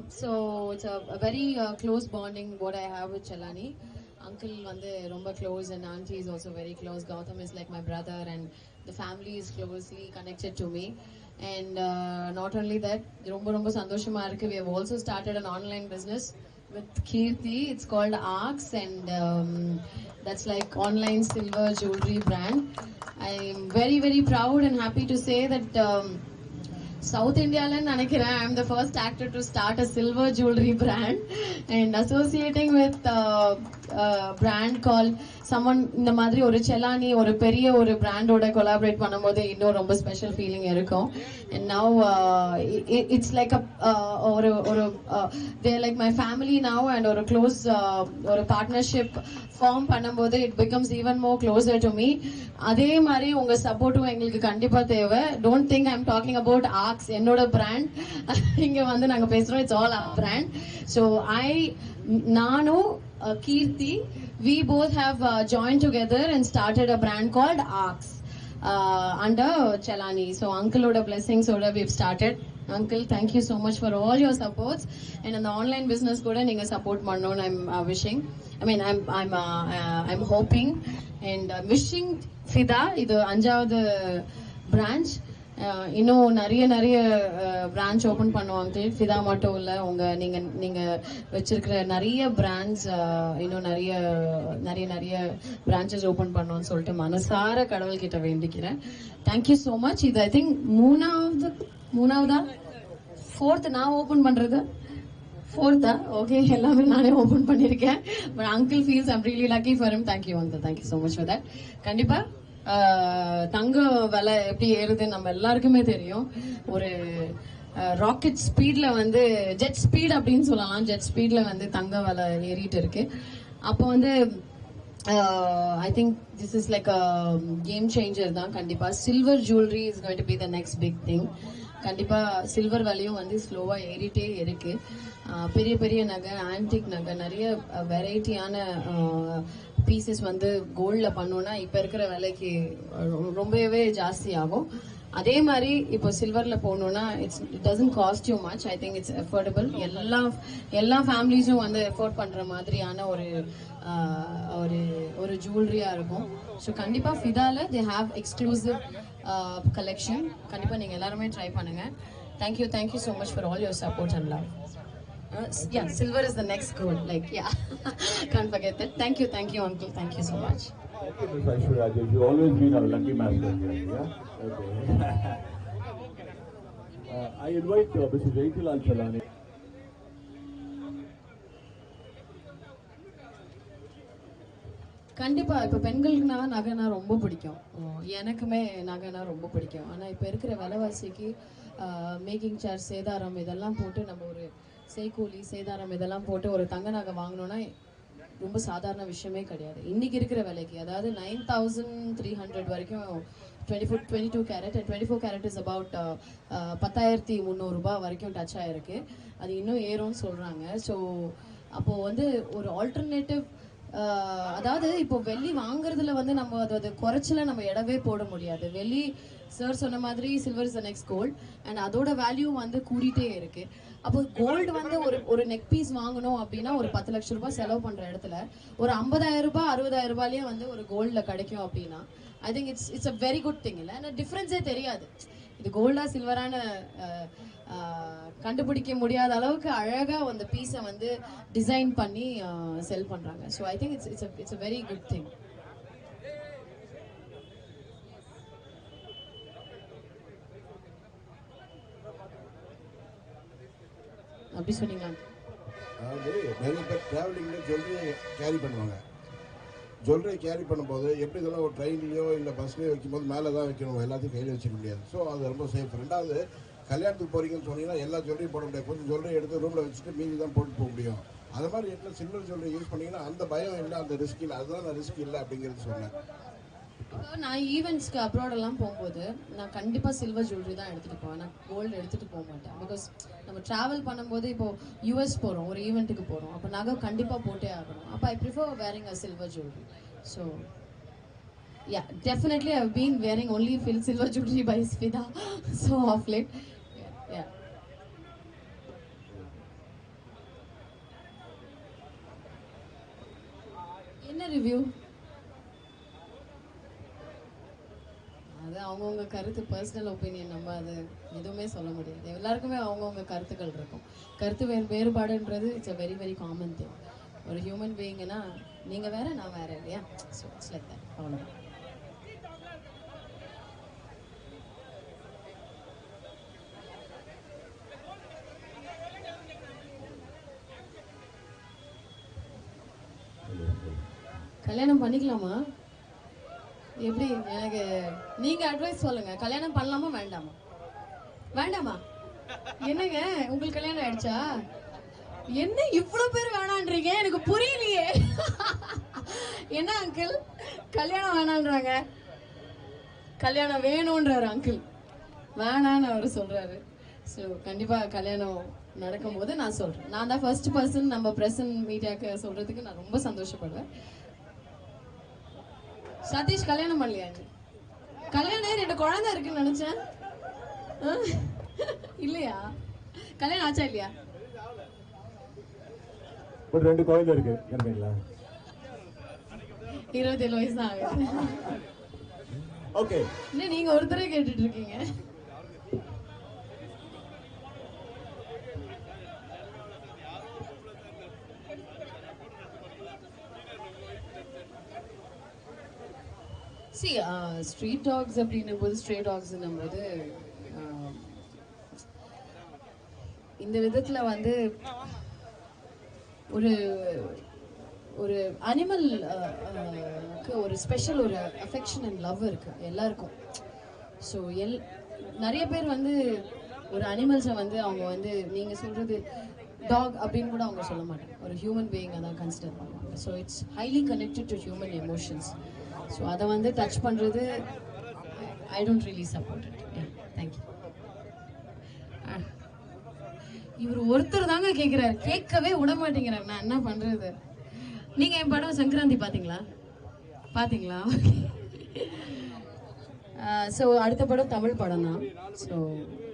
So it's a very close bonding what I have with Chelani. Uncle vande romba close and auntie is also very close. Gautam is like my brother and the family is closely connected to me. And not only that, romba sandoshama irukku. We have also started an online business with Kirti. It's called Arcs and that's like online silver jewelry brand. I'm very proud and happy to say that South India I'm the first actor to start a silver jewelry brand and associating with a brand called someone இந்த மாதிரி ஒரு செலானி ஒரு பெரிய ஒரு பிராண்டோட collaborate பண்ணும்போது இன்னும் ரொம்ப ஸ்பெஷல் ஃபீலிங் இருக்கும் and now it's like a ஒரு they're like my family now and ஒரு close ஒரு partnership form பண்ணும்போது it becomes even more closer to me அதே மாதிரி உங்க சப்போர்ட்டும் எங்களுக்கு கண்டிப்பா தேவை don't think I'm talking about Arcs என்னோட பிராண்ட் இங்க வந்து நாங்க பேசுறோம் it's all our brand so நானும் Kirti we both have joined together and started a brand called Arcs under Chelani so uncle oda blessings oda we've started uncle thank you so much for all your supports and in the online business kuda neenga support pannon I'm wishing I mean I'm hoping and wishing Fida idu anjavathu branch இன்னும் நிறைய branch open பண்ணுவாங்க ஃபிதா மட்டும் இல்ல உங்க நீங்க வச்சிருக்கிற நிறைய brands இன்னும் நிறைய பிரான்ச்சஸ் ஓபன் பண்ணணும்னு சொல்லிட்டு மனசார கடவுள் கிட்ட வேண்டிக்கிறேன் தேங்க்யூ ஸோ மச் இது ஐ திங்க் மூணாவதா ஃபோர்த் நான் ஓபன் பண்றது ஃபோர்த்தா ஓகே எல்லாமே நானே ஓபன் பண்ணிருக்கேன் but uncle feels I'm really lucky for him thank you uncle thank you so much for that கண்டிப்பா தங்க விலை எப்படி ஏறுது நம்ம எல்லாருக்குமே தெரியும் ஒரு ராக்கெட் ஸ்பீட்ல வந்து ஜெட் ஸ்பீட் அப்படின்னு சொல்லலாம் ஜெட் ஸ்பீட்ல வந்து தங்க விலை ஏறிட்டு இருக்கு அப்போ வந்து I think this is like a game changer தான் கண்டிப்பா silver jewellery is going to be the next big thing கண்டிப்பா சில்வர் வேல்யூ வந்து ஸ்லோவா ஏறிட்டே இருக்கு பெரிய நகை ஆன்டிக் நகை நிறைய வெரைட்டியான பீசஸ் வந்து கோல்ட்ல பண்ணோம்னா இப்ப இருக்கிற விலைக்கு ரொம்பவே ஜாஸ்தி ஆகும் அதே மாதிரி இப்போ சில்வர்ல போகணும்னா it doesn't cost you much I think it's affordable எல்லா ஃபேமிலிஸும் வந்து எஃபோர்ட் பண்ற மாதிரியான ஒரு ஜுவல்லரியா இருக்கும் ஸோ கண்டிப்பா ஃபிதால தே ஹாவ் எக்ஸ்க்ளூசிவ் கலெக்ஷன் கண்டிப்பா நீங்க எல்லாருமே ட்ரை பண்ணுங்க thank you so much for all your support and love yeah silver is the next goal like yeah can't forget that thank you uncle thank you so much thank you Ms. Aishwarya you've always been our lucky master yeah okay I invite Mrs. Jaitilal Chelani கண்டிப்பா இப்ப பெண்களுக்குனா நகைனா ரொம்ப பிடிக்கும் எனக்குமே நகைனா ரொம்ப பிடிக்கும் ஆனா இப்ப இருக்கிற விலைவாசிக்கு மேக்கிங் சார்ஜ் சேதாரம் இதெல்லாம் போட்டு நம்ம ஒரு செய்கூலி சேதாரம் இதெல்லாம் போட்டு ஒரு தங்க நகை வாங்கணும்னா ரொம்ப சாதாரண விஷயமே கிடையாது இன்னைக்கு இருக்கிற விலைக்கு அதாவது 9300 வரைக்கும் 22 carat and 24 carrot is about 10,300 ரூபாய் வரைக்கும் டச் ஆயிருக்கு அது இன்னும் ஏறும்னு சொல்றாங்க ஸோ அப்போ வந்து ஒரு ஆல்டர்னேட்டிவ் அதாவது இப்போ வெள்ளி வாங்குறதுல வந்து நம்ம அது குறைச்சல நம்ம இடவே போட முடியாது வெள்ளி சார் சொன்ன மாதிரி silver is next gold and அதோட வேல்யூ வந்து கூடிட்டே இருக்கு அப்போ கோல்டு வந்து ஒரு நெக் பீஸ் வாங்கணும் அப்படின்னா ஒரு 10 லட்சம் ரூபாய் செலவு பண்ற இடத்துல ஒரு 50,000 ரூபாய் 60,000 ரூபாயிலேயே வந்து ஒரு கோல்ட்ல கிடைக்கும் அப்படின்னா I think it's a very good thing இல்லை டிஃபரன்ஸே தெரியாது இது கோல்டா சில்வரான கண்டுபிடிக்க முடியாத அளவுக்கு அழகா அந்த பீஸை வந்து டிசைன் பண்ணி செல் பண்றாங்க so I think it's a very good thing அப்படி சொன்னீங்க நிறைய பேர் டிராவலிங்ல ஜுவல்லரி கேரி பண்ணுவாங்க ஜுவல்லரி கேரி பண்ணும்போது எப்படி இதெல்லாம் ஒரு ட்ரெயின்லையோ இல்லை பஸ்லேயோ வைக்கும்போது மேலே தான் வைக்கணும் எல்லாத்தையும் கையில் வச்சுக்க முடியாது ஸோ அது ரொம்ப சேஃப் ரெண்டாவது கல்யாணத்துக்கு போறீங்கன்னு சொன்னீங்கன்னா எல்லா ஜுவல்லரியும் போட முடியாது கொஞ்சம் ஜுவல்லரி எடுத்து ரூமில் வச்சுட்டு மீதி தான் போட்டு போக முடியும் அது மாதிரி இடத்துல சில்வர் ஜுவல்லரி யூஸ் பண்ணீங்கன்னா அந்த பயம் இல்லை அந்த ரிஸ்க் இல்லை அதுதான் ரிஸ்க் இல்லை அப்படிங்கிறது சொன்னேன் நான் ஈவெண்ட்ஸ்க்கு அப்ராடெல்லாம் போகும்போது நான் கண்டிப்பாக சில்வர் ஜுவல்லரி தான் எடுத்துகிட்டு போவேன் நான் கோல்டு எடுத்துகிட்டு போக மாட்டேன் பிகாஸ் நம்ம ட்ராவல் பண்ணும்போது இப்போ யூஎஸ் போகிறோம் ஒரு ஈவெண்ட்டுக்கு போகிறோம் அப்போ நகை கண்டிப்பாக போட்டே ஆகணும் அப்போ I prefer wearing a silver jewellery so yeah definitely I've been wearing only silver jewelry by Fida so of late yeah review? அது அவங்கவுங்க கருத்து, பர்சனல் ஒப்பீனியன். நம்ம அது எதுவுமே சொல்ல முடியாது. எல்லாருக்குமே அவங்கவுங்க கருத்துக்கள் இருக்கும். கருத்து வேறுபாடுன்றது it's a very very common thing. ஒரு ஹியூமன் பீயிங்னா நீங்கள் வேற நான் வேற இல்லையா? So it's like that. அவ்வளோதான். கல்யாணம் பண்ணிக்கலாமா? எப்படி? எனக்கு நீங்க அட்வைஸ் சொல்லுங்க. கல்யாணம் பண்ணலாமா வேண்டாமா? வேண்டாமா? என்னங்க உங்களுக்கு கல்யாணம் ஆயிடுச்சா? என்ன இவ்வளவு பேர் வேணான்றீங்க? எனக்கு புரியலையே. என்ன அங்கிள் கல்யாணம் வேணான்றாங்க? கல்யாணம் வேணும்ன்றாரு அங்கிள், வேணான்னு அவர் சொல்றாரு. ஸோ கண்டிப்பா கல்யாணம் நடக்கும்போது நான் சொல்றேன். நான் தான் ஃபர்ஸ்ட் பர்சன் நம்ம பிரசன்ட் மீடியாக்கு சொல்றதுக்கு நான் ரொம்ப சந்தோஷப்படுவேன். சதீஷ் கல்யாணம் பண்ணலையா? கல்யாணம் 2 குழந்தை இருக்குன்னு நினைச்சேன். இல்லையா? கல்யாணம் ஆச்சா இல்லையா? ஒரு 2 குழந்தை இருக்கு. கேட்பீங்களா? 27 வயசு தான் ஆகுது. ஓகே. என்ன நீங்க ஒருத்தரே கேட்டுட்டு இருக்கீங்க? சி ஸ்ட்ரீட் டாக்ஸ் அப்படின்னும் போது, ஸ்ட்ரே டாக்ஸ்ன்னும் போது இந்த விதத்துல வந்து ஒரு ஒரு அனிமல் ஒரு ஸ்பெஷல் ஒரு அஃபெக்ஷன் அண்ட் லவ் இருக்கு எல்லாருக்கும். ஸோ நிறைய பேர் வந்து ஒரு அனிமல்ஸை வந்து அவங்க வந்து நீங்க சொல்றது டாக் அப்படின்னு கூட அவங்க சொல்ல மாட்டாங்க. ஒரு ஹியூமன் பீயிங்கை தான் கன்சிடர் பண்ணுவாங்க. So it's highly connected to human emotions. So அதை வந்து டச் பண்ணுறது I don't really support it. Thank you. இவர் ஒருத்தர் தாங்க கேட்குறாரு, கேட்கவே விட மாட்டேங்கிறார். நான் என்ன பண்ணுறது? நீங்கள் என் படம் சங்கராந்தி பார்த்தீங்களா? பார்த்தீங்களா? ஸோ அடுத்த படம் தமிழ் படம் தான். ஸோ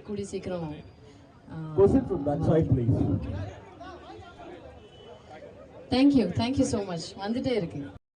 கூடி சீக்கிரம். Question from that side, please. Thank you so much. வந்துட்டே இருக்கு.